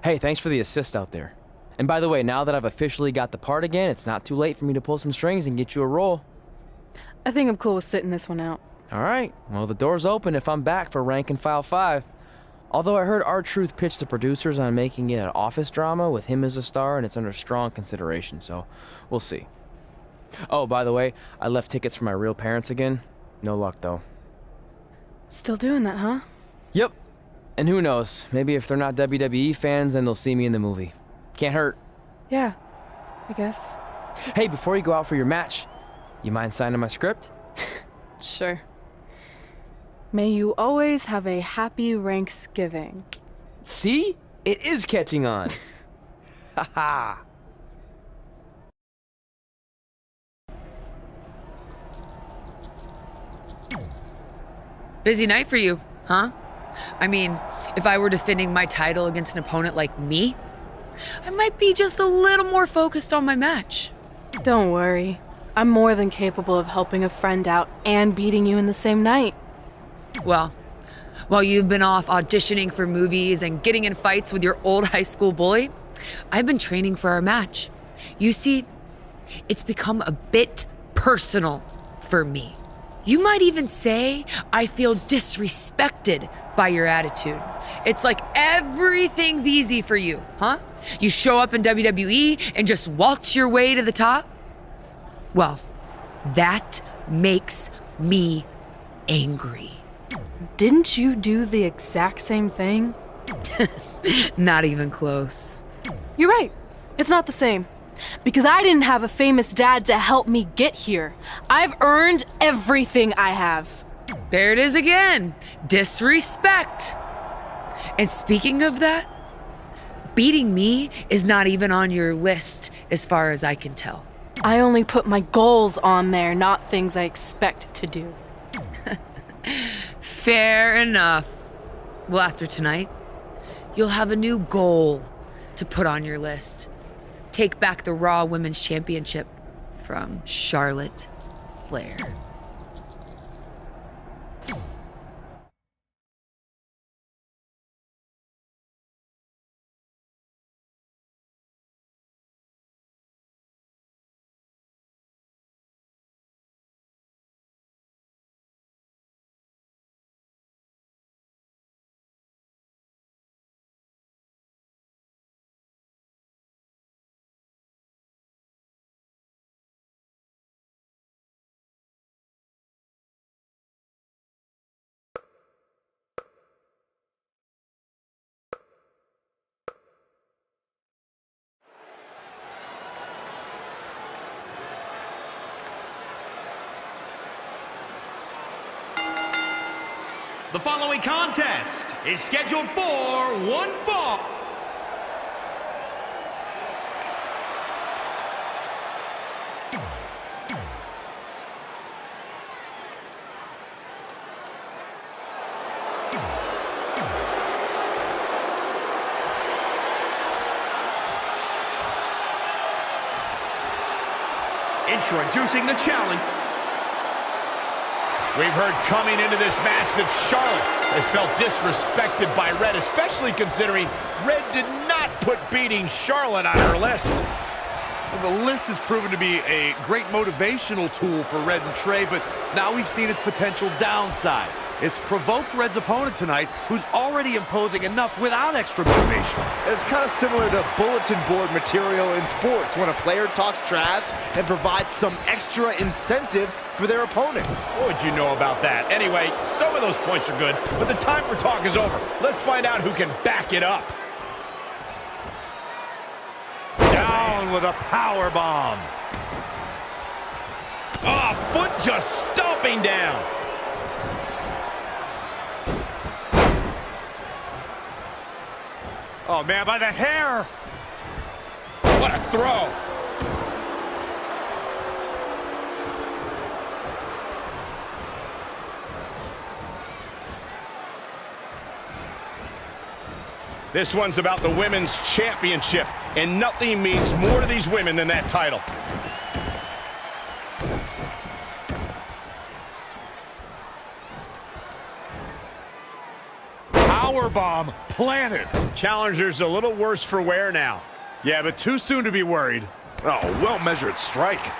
Hey, thanks for the assist out there. And by the way, now that I've officially got the part again, it's not too late for me to pull some strings and get you a role. I think I'm cool with sitting this one out. Alright, well the door's open if I'm back for Rank and File 5. Although I heard R-Truth pitch the producers on making it an office drama with him as a star, and it's under strong consideration, so we'll see. Oh, by the way, I left tickets for my real parents again. No luck, though. Still doing that, huh? Yep. And who knows, maybe if they're not WWE fans, then they'll see me in the movie. Can't hurt. Yeah, I guess. Hey, before you go out for your match, you mind signing my script? Sure. May you always have a happy Ranksgiving. See? It is catching on. Haha. Busy night for you, huh? I mean, if I were defending my title against an opponent like me, I might be just a little more focused on my match. Don't worry. I'm more than capable of helping a friend out and beating you in the same night. Well, while you've been off auditioning for movies and getting in fights with your old high school bully, I've been training for our match. You see, it's become a bit personal for me. You might even say I feel disrespected by your attitude. It's like everything's easy for you, huh? You show up in WWE and just waltz your way to the top? Well, that makes me angry. Didn't you do the exact same thing? Not even close. You're right. It's not the same. Because I didn't have a famous dad to help me get here. I've earned everything I have. There it is again. Disrespect. And speaking of that, beating me is not even on your list as far as I can tell. I only put my goals on there, not things I expect to do. Fair enough. Well, after tonight, you'll have a new goal to put on your list. Take back the Raw Women's Championship from Charlotte Flair. The following contest is scheduled for one fall. Introducing the challenge. We've heard coming into this match that Charlotte has felt disrespected by Red, especially considering Red did not put beating Charlotte on her list. Well, the list has proven to be a great motivational tool for Red and Trey, but now we've seen its potential downside. It's provoked Red's opponent tonight, who's already imposing enough without extra motivation. It's kind of similar to bulletin board material in sports when a player talks trash and provides some extra incentive for their opponent. What would you know about that? Anyway, some of those points are good, but the time for talk is over. Let's find out who can back it up. Down with a power bomb. Oh, foot just stomping down. Oh, man, by the hair. What a throw. This one's about the Women's Championship, and nothing means more to these women than that title. Powerbomb planted. Challenger's a little worse for wear now. Yeah, but too soon to be worried. Oh, well-measured strike.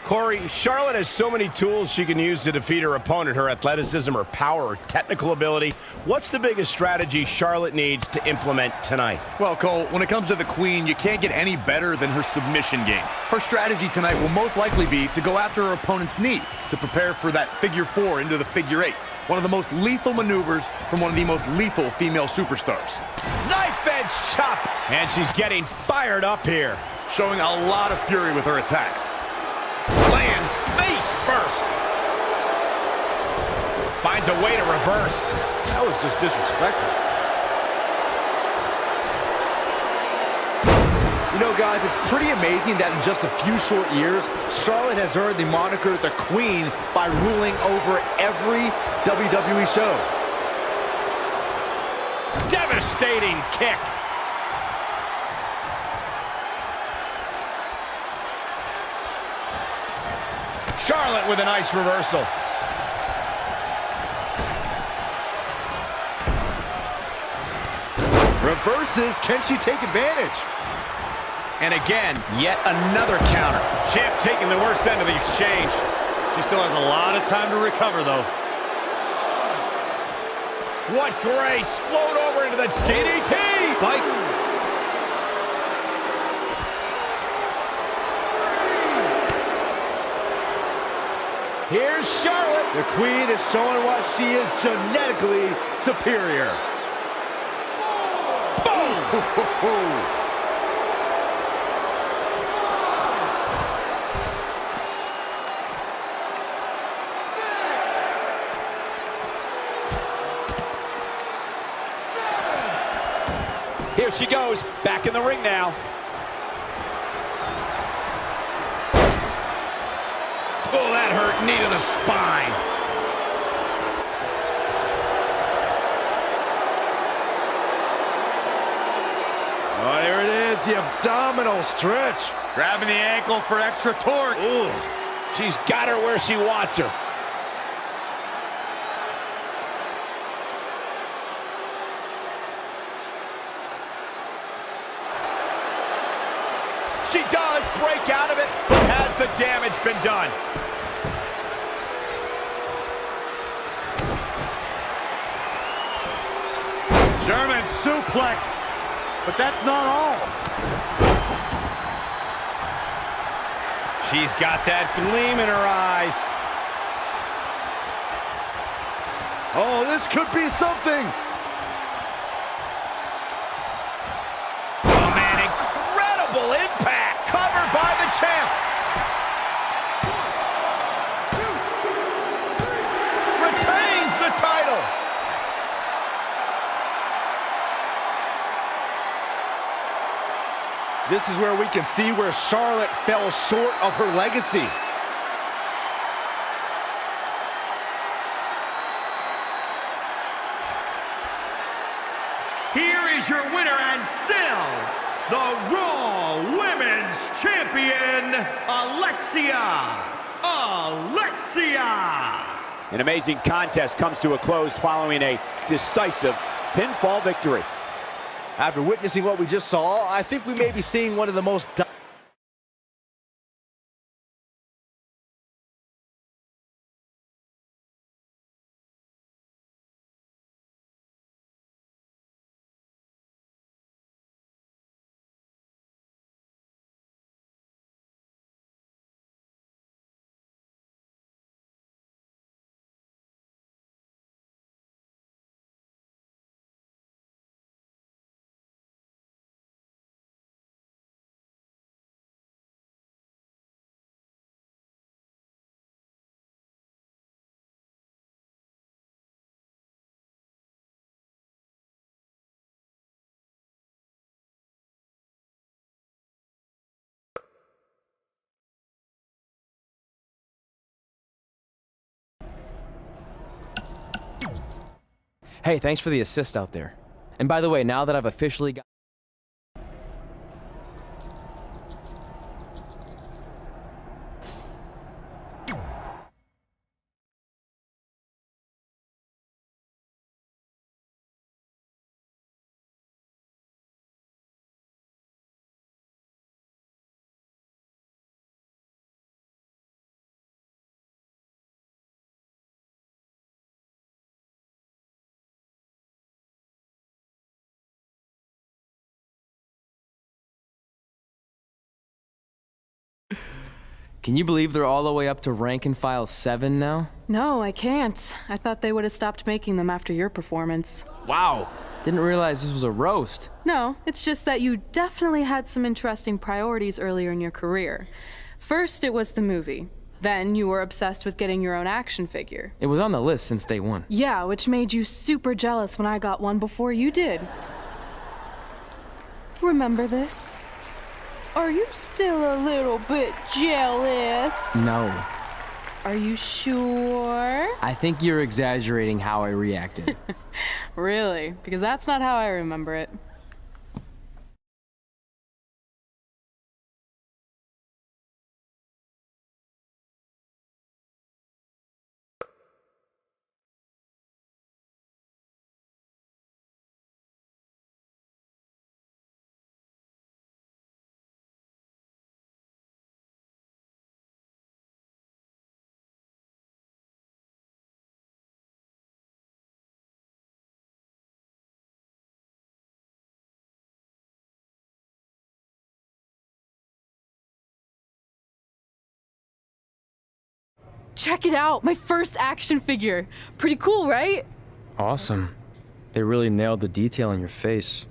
Corey, Charlotte has so many tools she can use to defeat her opponent. Her athleticism, her power, her technical ability. What's the biggest strategy Charlotte needs to implement tonight? Well, Cole, when it comes to the Queen, you can't get any better than her submission game. Her strategy tonight will most likely be to go after her opponent's knee to prepare for that figure 4 into the figure 8. One of the most lethal maneuvers from one of the most lethal female superstars. Knife edge chop! And she's getting fired up here. Showing a lot of fury with her attacks. Lands face first. Finds a way to reverse. That was just disrespectful. You know, guys, it's pretty amazing that in just a few short years, Charlotte has earned the moniker the Queen by ruling over every WWE show. Devastating kick. Charlotte with a nice reversal. Reverses, can she take advantage? And again, yet another counter. Champ taking the worst end of the exchange. She still has a lot of time to recover, though. What grace! Float over into the DDT! Fight. Here's Charlotte. The Queen is showing what she is genetically superior. Boom! Here she goes, back in the ring now. Oh, that hurt, knee to the spine. Oh, there it is, the abdominal stretch. Grabbing the ankle for extra torque. Ooh, she's got her where she wants her. She does break out of it, but has the damage been done? German suplex, but that's not all. She's got that gleam in her eyes. Oh, this could be something. Oh, man, incredible impact. Covered by the champ. Retains the title. This is where we can see where Charlotte fell short of her legacy. Here is your winner and still the Raw Women's Champion, Alexia. An amazing contest comes to a close following a decisive pinfall victory. After witnessing what we just saw, I think we may be seeing one of the most Hey, thanks for the assist out there. And by the way, now that I've officially got Can you believe they're all the way up to rank and file 7 now? No, I can't. I thought they would have stopped making them after your performance. Wow. Didn't realize this was a roast. No, it's just that you definitely had some interesting priorities earlier in your career. First, it was the movie. Then you were obsessed with getting your own action figure. It was on the list since day one. Yeah, which made you super jealous when I got one before you did. Remember this? Are you still a little bit jealous? No. Are you sure? I think you're exaggerating how I reacted. Really? Because that's not how I remember it. Check it out, my first action figure. Pretty cool, right? Awesome. They really nailed the detail in your face.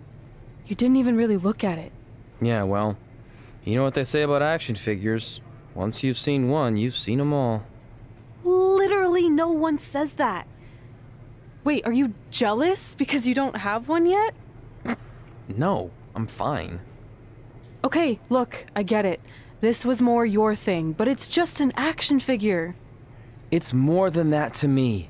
You didn't even really look at it. Yeah, well, you know what they say about action figures. Once you've seen one, you've seen them all. Literally no one says that. Wait, are you jealous because you don't have one yet? No, I'm fine. Okay, look, I get it. This was more your thing, but it's just an action figure. It's more than that to me.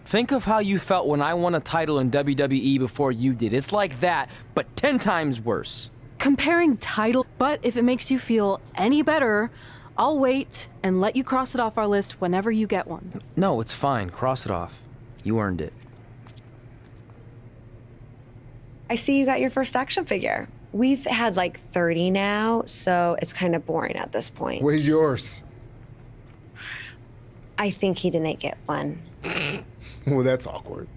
Think of how you felt when I won a title in WWE before you did. It's like that, but 10 times worse. Comparing title, but if it makes you feel any better, I'll wait and let you cross it off our list whenever you get one. No, it's fine. Cross it off. You earned it. I see you got your first action figure. We've had like 30 now, so it's kind of boring at this point. Where's yours? I think he didn't get one. Well, that's awkward.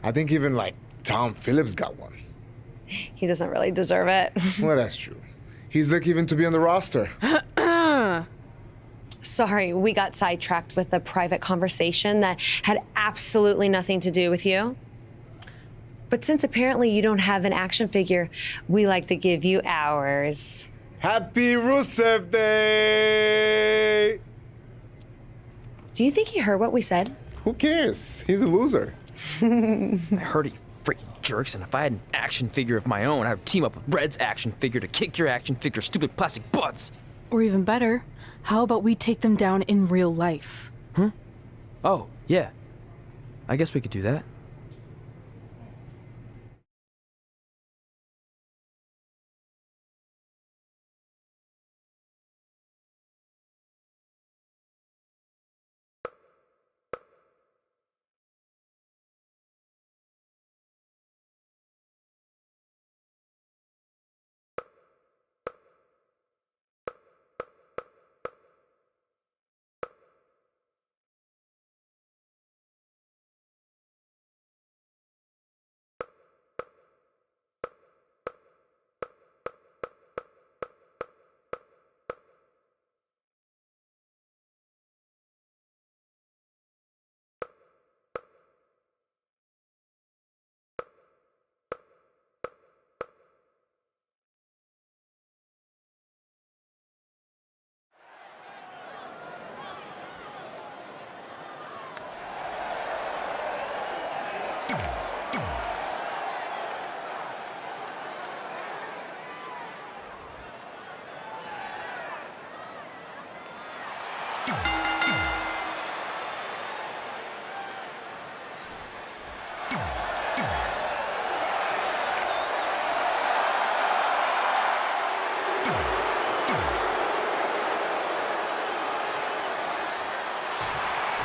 I think even like Tom Phillips got one. He doesn't really deserve it. Well, that's true. He's lucky even to be on the roster. Sorry, we got sidetracked with a private conversation that had absolutely nothing to do with you. But since apparently you don't have an action figure, we like to give you ours. Happy Rusev Day! Do you think he heard what we said? Who cares? He's a loser. I heard he freaking jerks, and if I had an action figure of my own, I would team up with Red's action figure to kick your action figure stupid plastic butts. Or even better, how about we take them down in real life? Huh? Oh, yeah. I guess we could do that.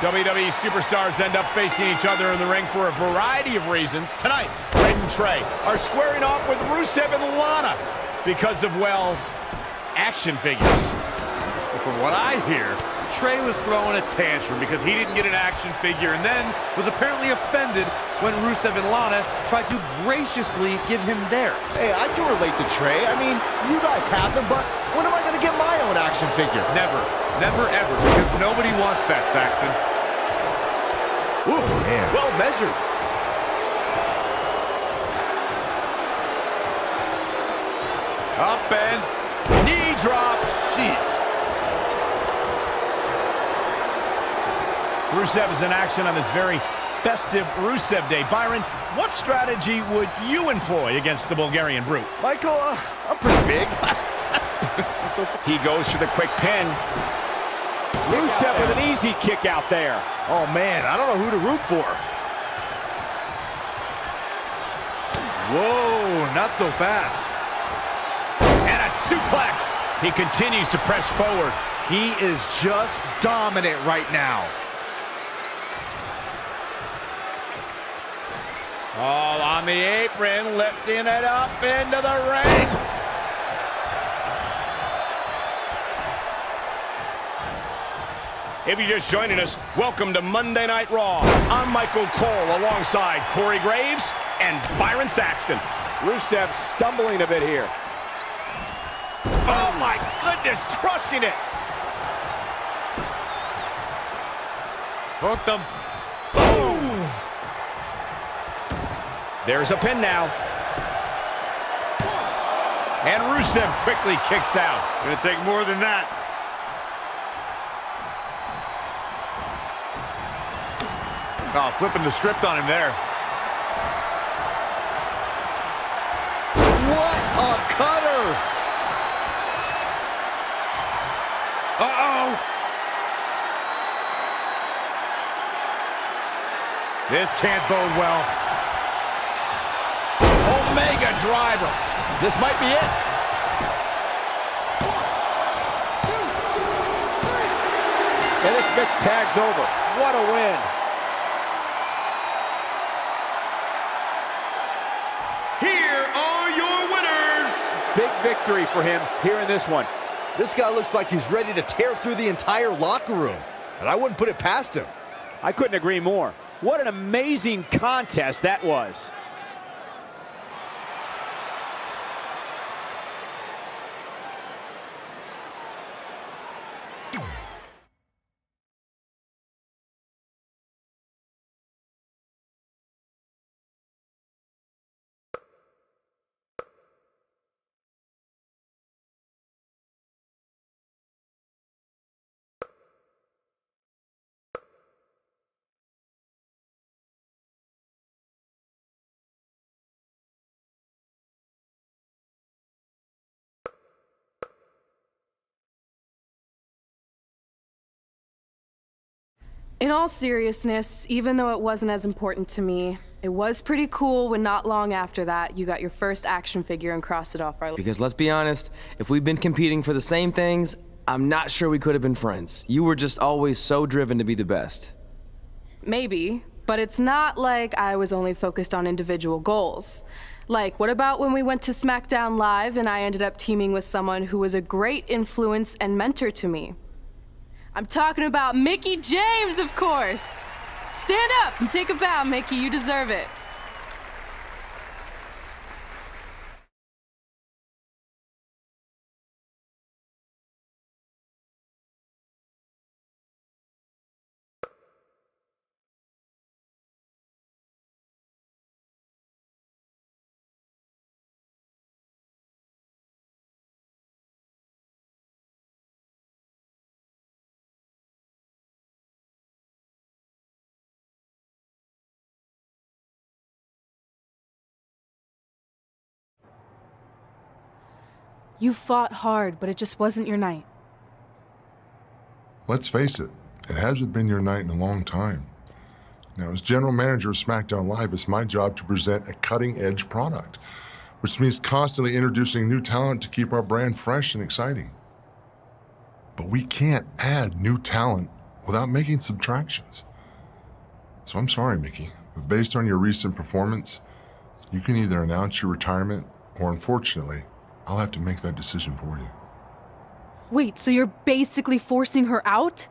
WWE superstars end up facing each other in the ring for a variety of reasons. Tonight, Red and Trey are squaring off with Rusev and Lana because of, well, action figures. From what I hear, Trey was throwing a tantrum because he didn't get an action figure and then was apparently offended when Rusev and Lana tried to graciously give him theirs. Hey, I can relate to Trey. I mean, you guys have them, but when am I going to get my own action figure? Never. Never, ever. Because nobody wants that, Saxton. Ooh, man. Well measured. Up and knee drop. Jeez. Rusev is in action on this very festive Rusev Day. Byron, what strategy would you employ against the Bulgarian Brute? Michael, I'm pretty big. He goes for the quick pin. Rusev with an easy kick out there. Oh, man, I don't know who to root for. Whoa, not so fast. And a suplex. He continues to press forward. He is just dominant right now. All on the apron, lifting it up into the ring. If you're just joining us, welcome to Monday Night Raw. I'm Michael Cole alongside Corey Graves and Byron Saxton. Rusev stumbling a bit here. Oh my goodness, crushing it. Hooked them. Boom. There's a pin now. And Rusev quickly kicks out. Gonna take more than that. Oh, flipping the script on him there. What a cutter! Uh-oh! This can't bode well. Omega driver. This might be it. 1, 2, 3. And this mixed tag's over. What a win. Here are your winners. Big victory for him here in this one. This guy looks like he's ready to tear through the entire locker room, and I wouldn't put it past him. I couldn't agree more. What an amazing contest that was. In all seriousness, even though it wasn't as important to me, it was pretty cool when not long after that, you got your first action figure and crossed it off our list. Because let's be honest, if we'd been competing for the same things, I'm not sure we could have been friends. You were just always so driven to be the best. Maybe, but it's not like I was only focused on individual goals. Like, what about when we went to SmackDown Live and I ended up teaming with someone who was a great influence and mentor to me? I'm talking about Mickie James, of course. Stand up and take a bow, Mickie. You deserve it. You fought hard, but it just wasn't your night. Let's face it hasn't been your night in a long time. Now, as general manager of SmackDown Live, it's my job to present a cutting-edge product, which means constantly introducing new talent to keep our brand fresh and exciting. But we can't add new talent without making subtractions. So I'm sorry, Mickie, but based on your recent performance, you can either announce your retirement or, unfortunately, I'll have to make that decision for you. Wait, so you're basically forcing her out?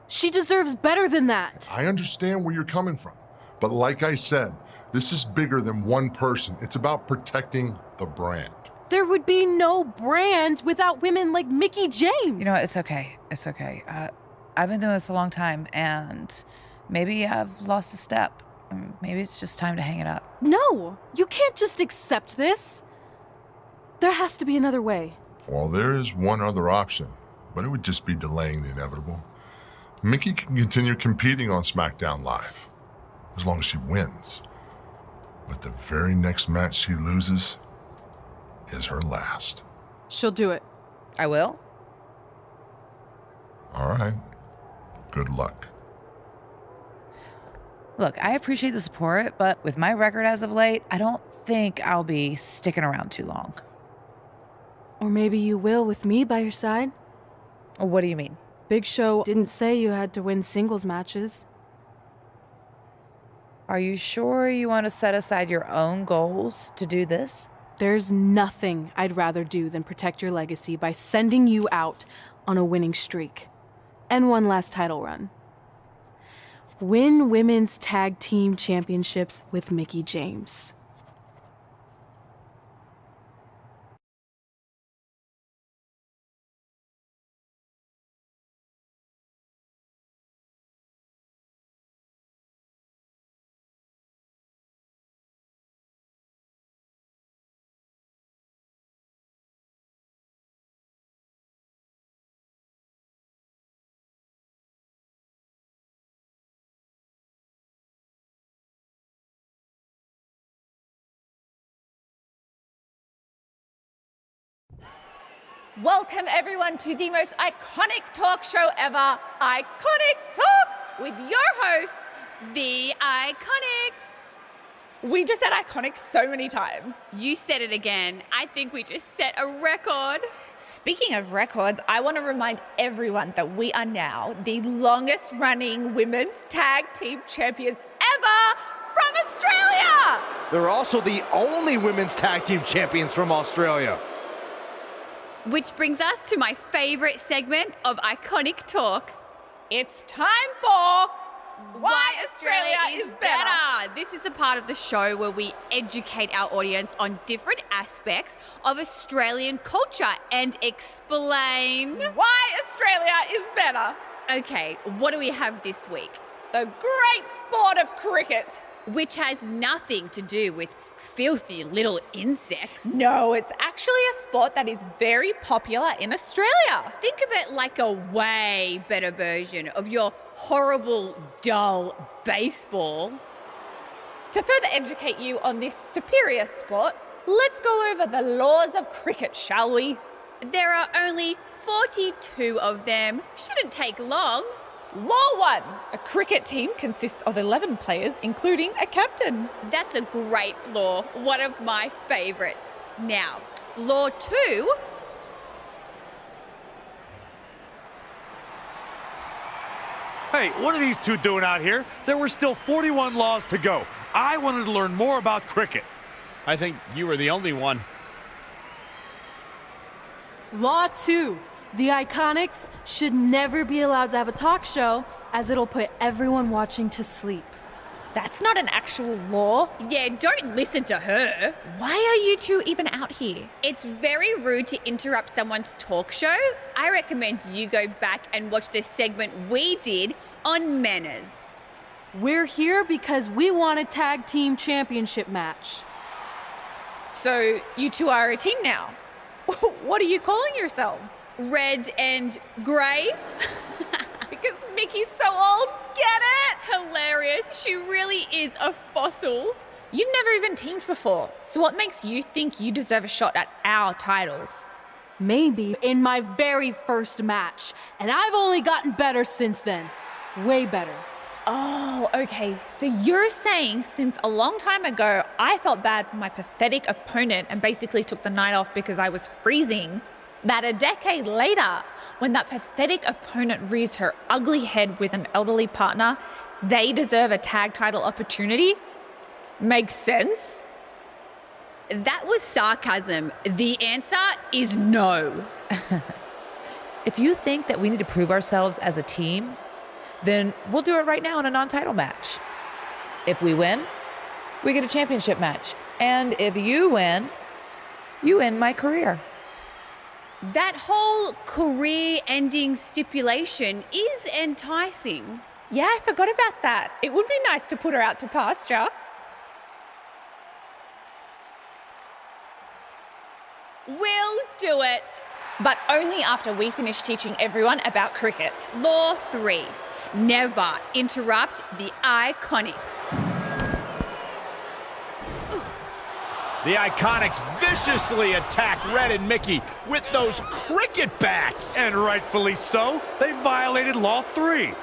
She deserves better than that. I understand where you're coming from, but like I said, This is bigger than one person. It's about protecting the brand. There would be no brand without women like Mickie James. You know what? It's okay. It's okay. I've been doing this a long time, and maybe I've lost a step. Maybe it's just time to hang it up. No, you can't just accept this. There has to be another way. Well, there is one other option, but it would just be delaying the inevitable. Mickie can continue competing on SmackDown Live, as long as she wins. But the very next match she loses is her last. She'll do it. I will? All right. Good luck. Look, I appreciate the support, but with my record as of late, I don't think I'll be sticking around too long. Or maybe you will with me by your side. What do you mean? Big Show didn't say you had to win singles matches. Are you sure you want to set aside your own goals to do this? There's nothing I'd rather do than protect your legacy by sending you out on a winning streak. And one last title run. Win women's tag team championships with Mickie James. Welcome everyone to the most iconic talk show ever, Iconic Talk, with your hosts, The Iconics. We just said iconic so many times. You said it again. I think we just set a record. Speaking of records, I want to remind everyone that we are now the longest running women's tag team champions ever from Australia. They're also the only women's tag team champions from Australia. Which brings us to my favorite segment of Iconic Talk. It's time for Why Australia is Better. This is the part of the show where we educate our audience on different aspects of Australian culture and explain why Australia is better. Okay, what do we have this week? The great sport of cricket. Which has nothing to do with filthy little insects. No, it's actually a sport that is very popular in Australia. Think of it like a way better version of your horrible, dull baseball. To further educate you on this superior sport, let's go over the laws of cricket, shall we? There are only 42 of them. Shouldn't take long. Law 1. A cricket team consists of 11 players, including a captain. That's a great law. One of my favourites. Now, Law 2. Hey, what are these two doing out here? There were still 41 laws to go. I wanted to learn more about cricket. I think you were the only one. Law 2. The Iconics should never be allowed to have a talk show, as it'll put everyone watching to sleep. That's not an actual law. Yeah, don't listen to her. Why are you two even out here? It's very rude to interrupt someone's talk show. I recommend you go back and watch this segment we did on manners. We're here because we want a tag team championship match. So you two are a team now. What are you calling yourselves? Red and grey. Because Mickey's so old, get it? Hilarious. She really is a fossil. You've never even teamed before, so what makes you think you deserve a shot at our titles? Maybe in my very first match, and I've only gotten better since then. Way better. Oh, okay. So you're saying since a long time ago, I felt bad for my pathetic opponent and basically took the night off because I was freezing, that a decade later, when that pathetic opponent rears her ugly head with an elderly partner, they deserve a tag title opportunity? Makes sense? That was sarcasm. The answer is no. If you think that we need to prove ourselves as a team, then we'll do it right now in a non-title match. If we win, we get a championship match. And if you win, you end my career. That whole career-ending stipulation is enticing. Yeah, I forgot about that. It would be nice to put her out to pasture. We'll do it. But only after we finish teaching everyone about cricket. Law 3. Never interrupt the Iconics. The Iconics viciously attack Red and Mickey with those cricket bats. And rightfully so. They violated Law 3.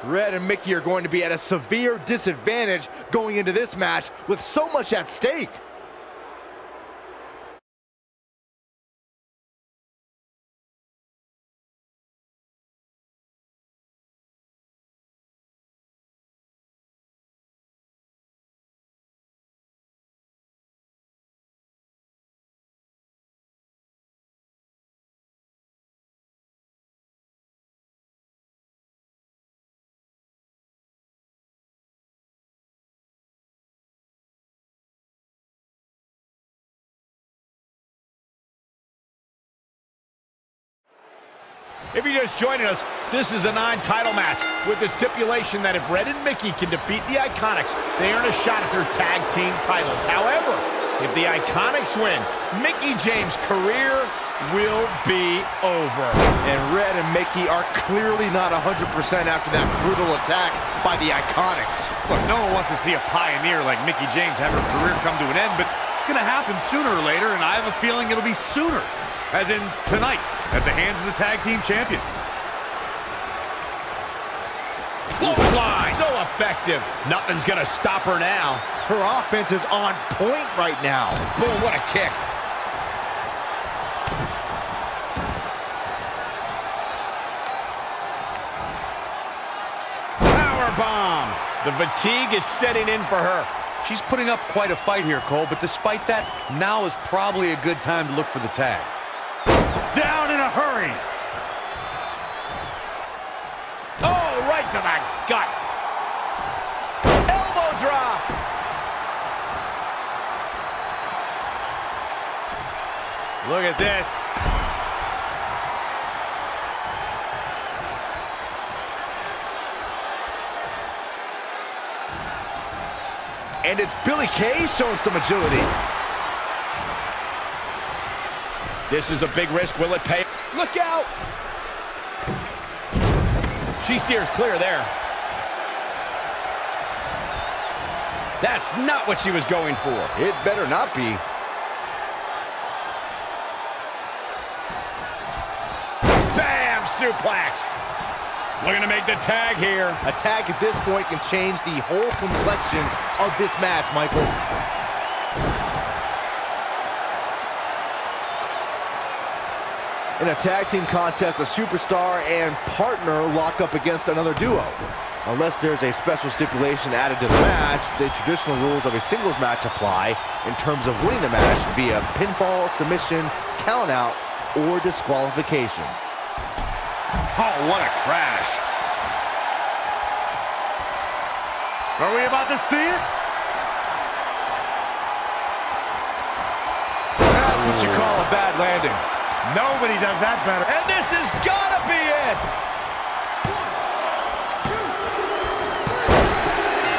Red and Mickey are going to be at a severe disadvantage going into this match with so much at stake. If you're just joining us, this is a 9-title match with the stipulation that if Red and Mickey can defeat the Iconics, they earn a shot at their tag team titles. However, if the Iconics win, Mickey James' career will be over. And Red and Mickey are clearly not 100% after that brutal attack by the Iconics. Look, no one wants to see a pioneer like Mickey James have her career come to an end, but it's going to happen sooner or later, and I have a feeling it'll be sooner, as in tonight, at the hands of the tag team champions. Clothesline, so effective. Nothing's gonna stop her now. Her offense is on point right now. Boom, what a kick. Powerbomb. The fatigue is setting in for her. She's putting up quite a fight here, Cole, but despite that, now is probably a good time to look for the tag. Down in a hurry. Oh, right to the gut. Elbow drop. Look at this. And it's Billie Kay showing some agility. This is a big risk. Will it pay? Look out! She steers clear there. That's not what she was going for. It better not be. Bam! Suplex. Looking to make the tag here. A tag at this point can change the whole complexion of this match, Michael. In a tag team contest, a superstar and partner lock up against another duo. Unless there's a special stipulation added to the match, the traditional rules of a singles match apply in terms of winning the match via pinfall, submission, countout, or disqualification. Oh, what a crash. Are we about to see it? That's what you call a bad landing. Nobody does that better. And this has gotta be it.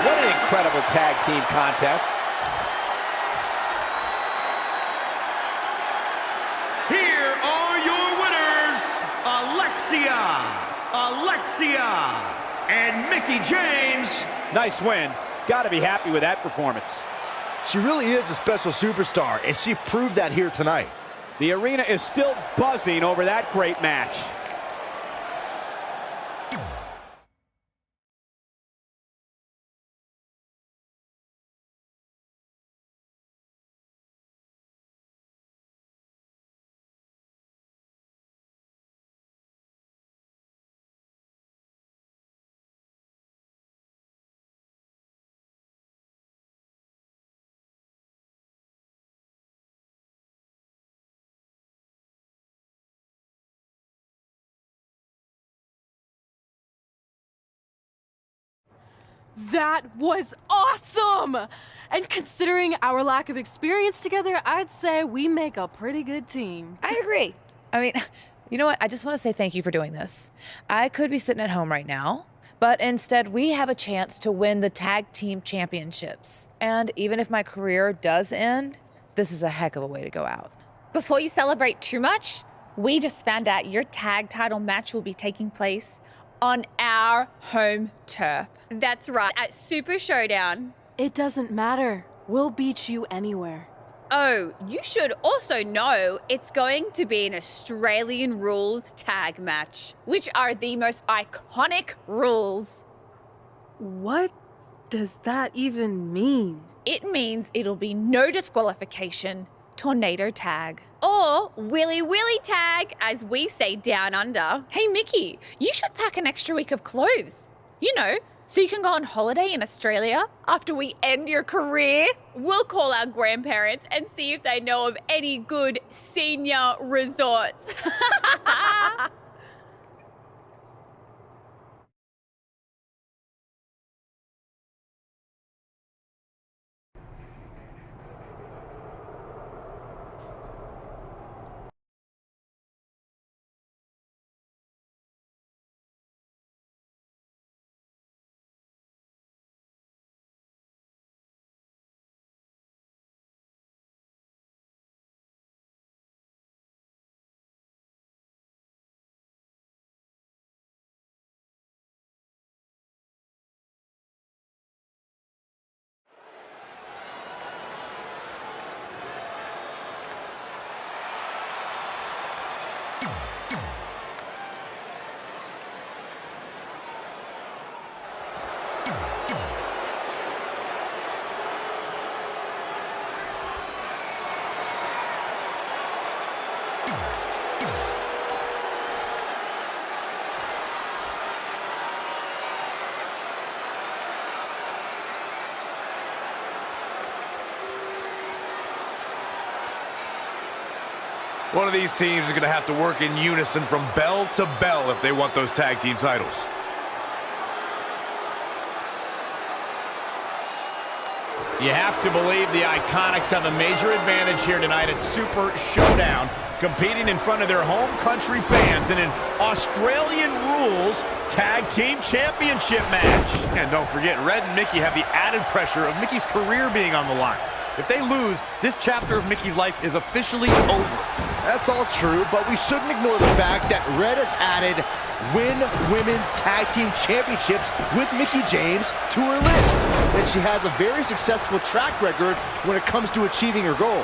What an incredible tag team contest. Here are your winners, Alexia, and Mickey James. Nice win. Gotta be happy with that performance. She really is a special superstar, and she proved that here tonight. The arena is still buzzing over that great match. That was awesome! And considering our lack of experience together, I'd say we make a pretty good team. I agree. I mean, you know what? I just want to say thank you for doing this. I could be sitting at home right now, but instead we have a chance to win the tag team championships. And even if my career does end, this is a heck of a way to go out. Before you celebrate too much, we just found out your tag title match will be taking place on our home turf. That's right, at Super Showdown. It doesn't matter. We'll beat you anywhere. Oh, you should also know it's going to be an Australian rules tag match. Which are the most iconic rules. What does that even mean? It means it'll be no disqualification, tornado tag. Or Willy Willy tag, as we say down under. Hey Mickey, you should pack an extra week of clothes. You know, so you can go on holiday in Australia after we end your career. We'll call our grandparents and see if they know of any good senior resorts. One of these teams is going to have to work in unison from bell to bell if they want those tag team titles. You have to believe the Iconics have a major advantage here tonight at Super Showdown, competing in front of their home country fans in an Australian rules tag team championship match. And don't forget, Red and Mickey have the added pressure of Mickey's career being on the line. If they lose, this chapter of Mickey's life is officially over. That's all true, but we shouldn't ignore the fact that Red has added Win Women's Tag Team Championships with Mickie James to her list. And she has a very successful track record when it comes to achieving her goal.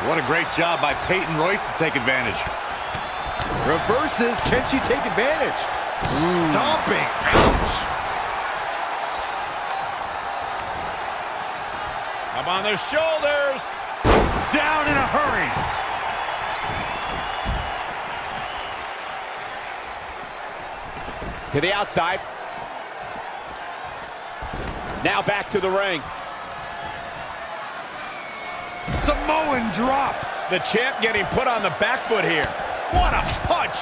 What a great job by Peyton Royce to take advantage. Reverses, can she take advantage? Stomping, ouch. Up on their shoulders. Down in a hurry. To the outside. Now back to the ring. Samoan drop. The champ getting put on the back foot here. What a punch.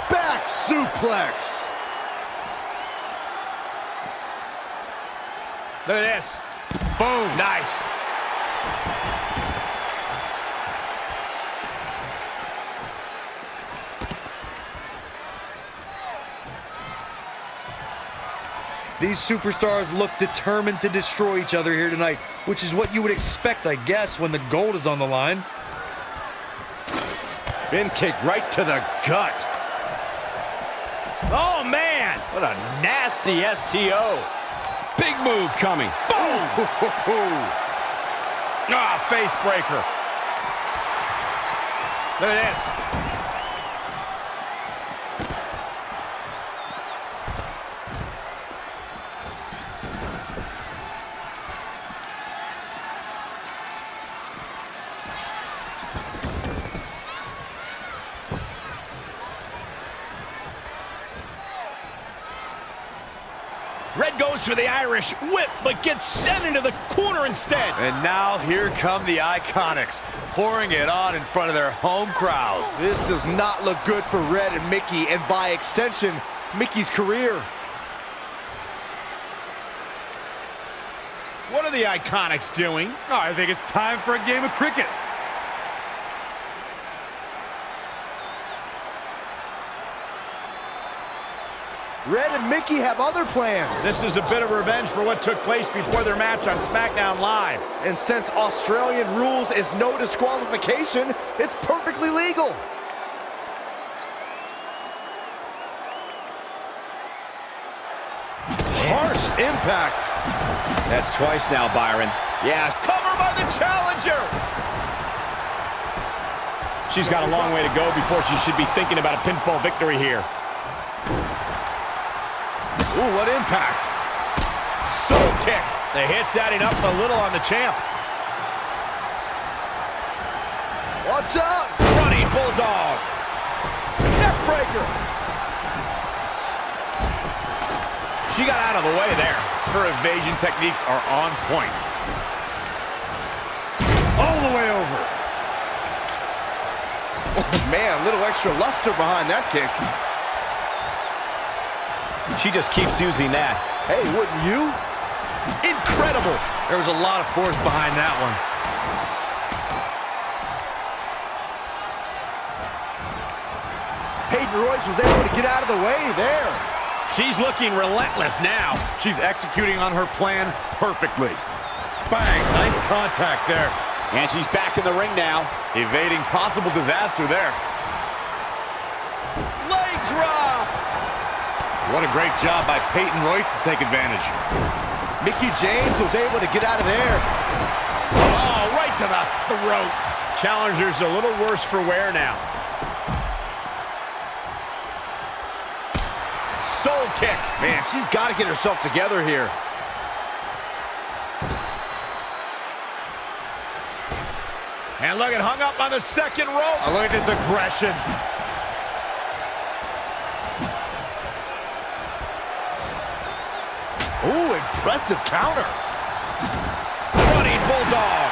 Back suplex. Look at this. Boom. Nice. These superstars look determined to destroy each other here tonight, which is what you would expect, I guess, when the gold is on the line. Bin kick right to the gut. Oh, man. What a nasty STO. Big move coming. Boom! Ah, face breaker. Look at this. Red goes for the Irish whip, but gets sent into the corner instead. And now here come the Iconics, pouring it on in front of their home crowd. This does not look good for Red and Mickey, and by extension, Mickey's career. What are the Iconics doing? Oh, I think it's time for a game of cricket. Red and Mickey have other plans. This is a bit of revenge for what took place before their match on SmackDown Live. And since Australian rules is no disqualification, it's perfectly legal. Harsh impact. That's twice now, Byron. Yeah, cover by the challenger. She's got a long way to go before she should be thinking about a pinfall victory here. Ooh, what impact. Soul kick. The hit's adding up a little on the champ. Watch out! Running bulldog. Neckbreaker. She got out of the way there. Her evasion techniques are on point. All the way over. Oh, man, a little extra luster behind that kick. She just keeps using that. Hey, wouldn't you? Incredible. There was a lot of force behind that one. Peyton Royce was able to get out of the way there. She's looking relentless now. She's executing on her plan perfectly. Bang, nice contact there. And she's back in the ring now. Evading possible disaster there. Leg drop. What a great job by Peyton Royce to take advantage. Mickie James was able to get out of there. Oh, right to the throat. Challenger's a little worse for wear now. Soul kick. Man, she's got to get herself together here. And look at hung up on the second rope. Oh, look at this aggression. Ooh, impressive counter. Running bulldog.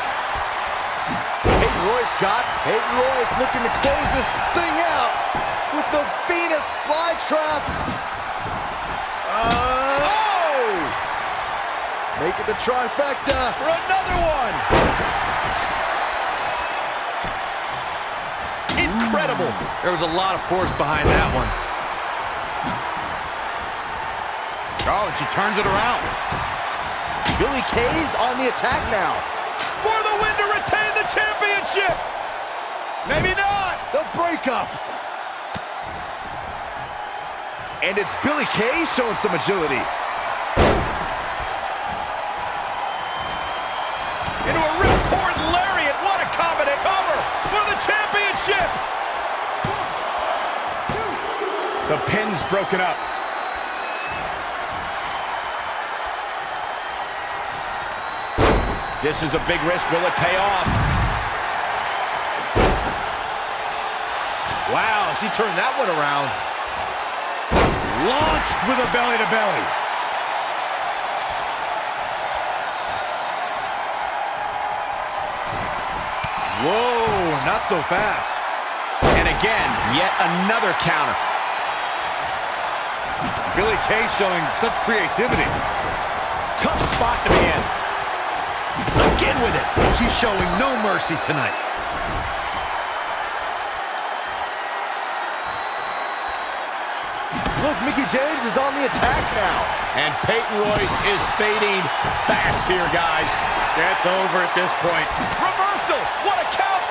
Peyton Royce Peyton Royce looking to close this thing out with the Venus flytrap. Oh! Make it the trifecta. For another one. Incredible. There was a lot of force behind that one. Oh, and she turns it around. Billie Kay's on the attack now. For the win to retain the championship. Maybe not. The breakup. And it's Billie Kay showing some agility. Into a ripcord lariat. What a combination. Cover for the championship. 1, 2. The pin's broken up. This is a big risk. Will it pay off? Wow, she turned that one around. Launched with a belly-to-belly. Whoa, not so fast. And again, yet another counter. Billie Kay showing such creativity. Tough spot to be in. Again with it. She's showing no mercy tonight. Look, Mickie James is on the attack now. And Peyton Royce is fading fast here, guys. That's over at this point. Reversal. What a count.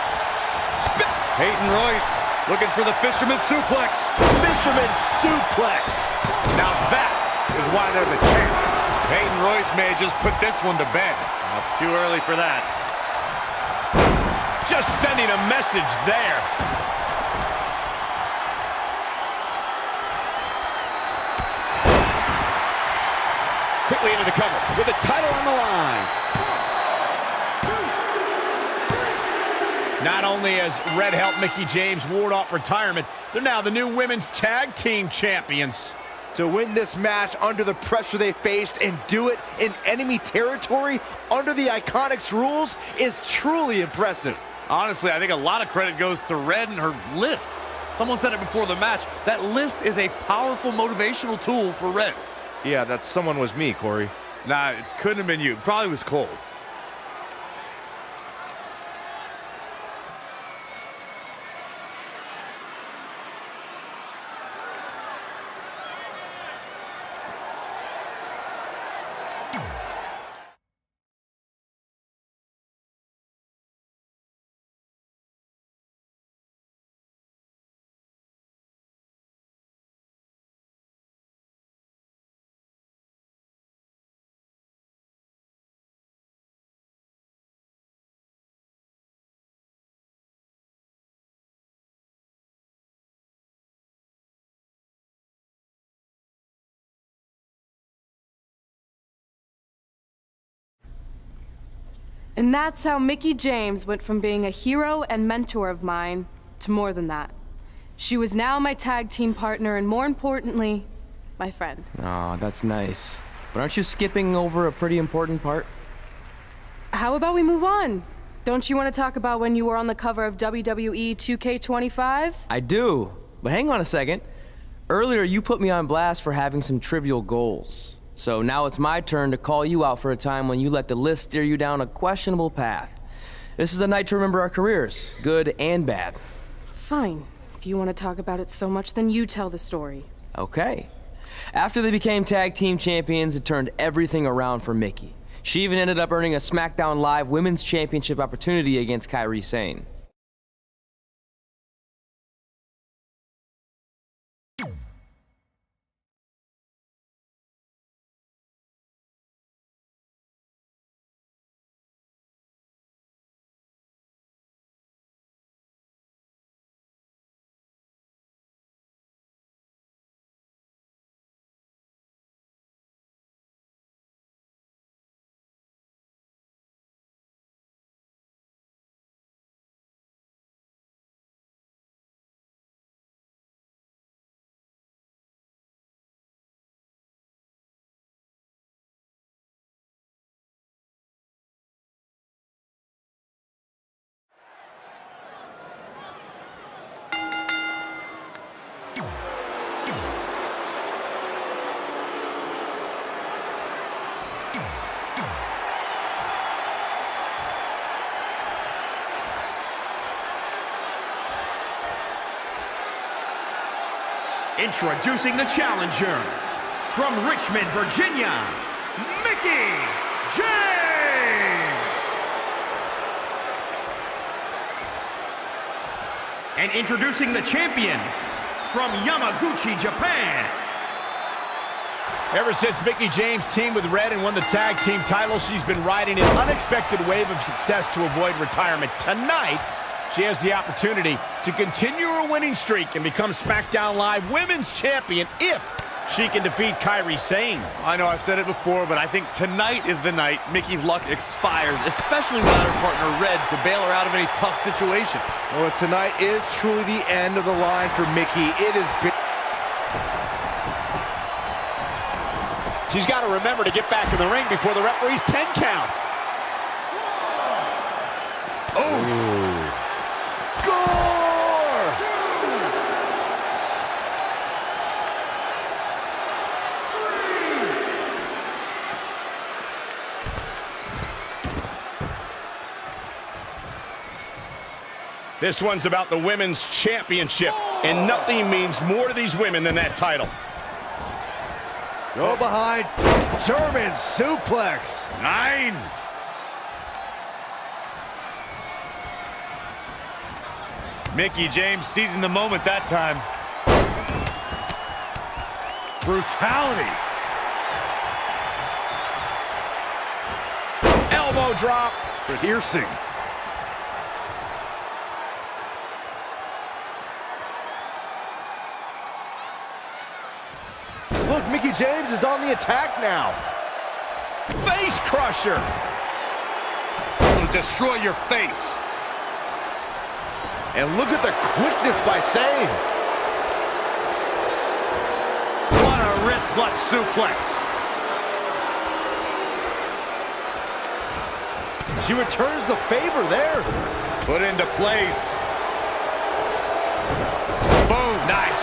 Spin. Peyton Royce looking for the fisherman suplex. Fisherman suplex. Now that is why they're the champ. Peyton Royce may have just put this one to bed. Too early for that. Just sending a message there. Quickly into the cover with the title on the line. 1, 2, 3. Not only has Red helped Mickie James ward off retirement, they're now the new women's tag team champions. To win this match under the pressure they faced and do it in enemy territory under the Iconics rules is truly impressive. Honestly, I think a lot of credit goes to Red and her list. Someone said it before the match, that list is a powerful motivational tool for Red. Yeah, that someone was me, Corey. Nah, it couldn't have been you. It probably was Cole. And that's how Mickie James went from being a hero and mentor of mine to more than that. She was now my tag team partner and, more importantly, my friend. Aw, that's nice. But aren't you skipping over a pretty important part? How about we move on? Don't you want to talk about when you were on the cover of WWE 2K25? I do, but hang on a second. Earlier, you put me on blast for having some trivial goals. So now it's my turn to call you out for a time when you let the list steer you down a questionable path. This is a night to remember our careers, good and bad. Fine. If you want to talk about it so much, then you tell the story. Okay. After they became tag team champions, it turned everything around for Mickie. She even ended up earning a SmackDown Live Women's Championship opportunity against Kairi Sane. Introducing the challenger, from Richmond, Virginia, Mickie James! And introducing the champion, from Yamaguchi, Japan. Ever since Mickie James teamed with Red and won the tag team title, she's been riding an unexpected wave of success to avoid retirement. Tonight, she has the opportunity to continue her winning streak and become SmackDown Live Women's Champion if she can defeat Kairi Sane. I know I've said it before, but I think tonight is the night Mickie's luck expires, especially without her partner Red to bail her out of any tough situations. Well, tonight is truly the end of the line for Mickie. It has been... She's got to remember to get back in the ring before the referee's 10 count. Oh! This one's about the Women's Championship, and nothing means more to these women than that title. Go behind, German suplex. 9. Mickie James seizing the moment that time. Brutality. Elbow drop. Piercing. Look, Mickie James is on the attack now. Face crusher. It'll destroy your face. And look at the quickness by Sane. What a wrist clutch suplex. She returns the favor there. Put into place. Boom. Nice.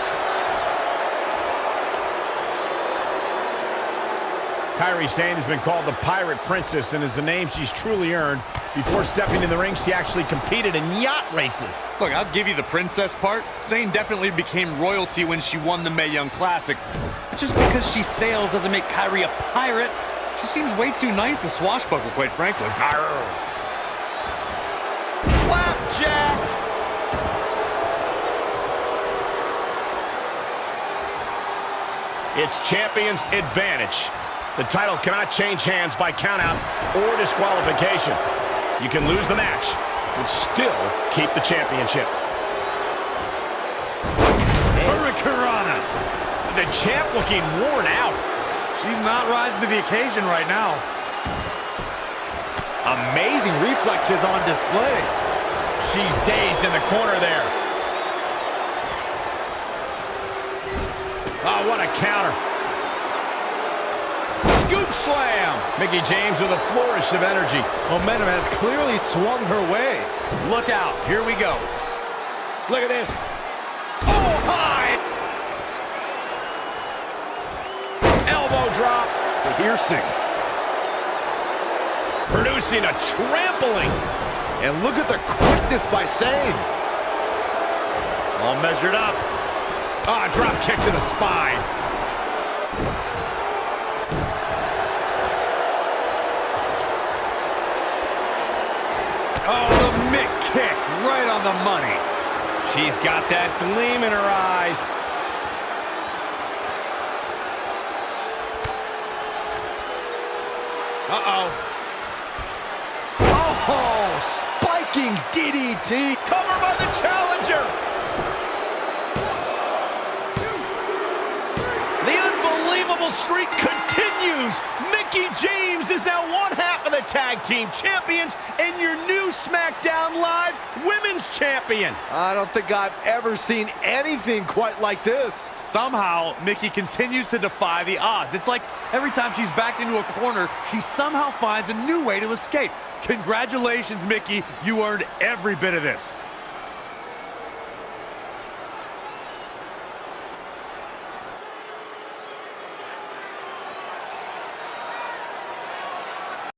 Kairi Sane has been called the Pirate Princess, and is a name she's truly earned. Before stepping in the ring, she actually competed in yacht races. Look, I'll give you the princess part. Sane definitely became royalty when she won the Mae Young Classic. But just because she sails doesn't make Kairi a pirate. She seems way too nice to swashbuckle, quite frankly. Flapjack! It's champion's advantage. The title cannot change hands by countout or disqualification. You can lose the match, but still keep the championship. Hurricanrana. The champ looking worn out. She's not rising to the occasion right now. Amazing reflexes on display. She's dazed in the corner there. Oh, what a counter. Scoop slam. Mickie James with a flourish of energy. Momentum has clearly swung her way. Look out. Here we go. Look at this. Oh, high. Elbow drop. Piercing. Producing a trampling. And look at the quickness by Sane. All measured up. Ah, drop kick to the spine. Oh, the mitt kick right on the money. She's got that gleam in her eyes. Uh-oh. Oh, spiking DDT. Cover by the challenger. The unbelievable streak continues. Mickie James is now one half of the tag team champions and your new SmackDown Live Women's Champion. I don't think I've ever seen anything quite like this. Somehow, Mickie continues to defy the odds. It's like every time she's backed into a corner, she somehow finds a new way to escape. Congratulations, Mickie. You earned every bit of this.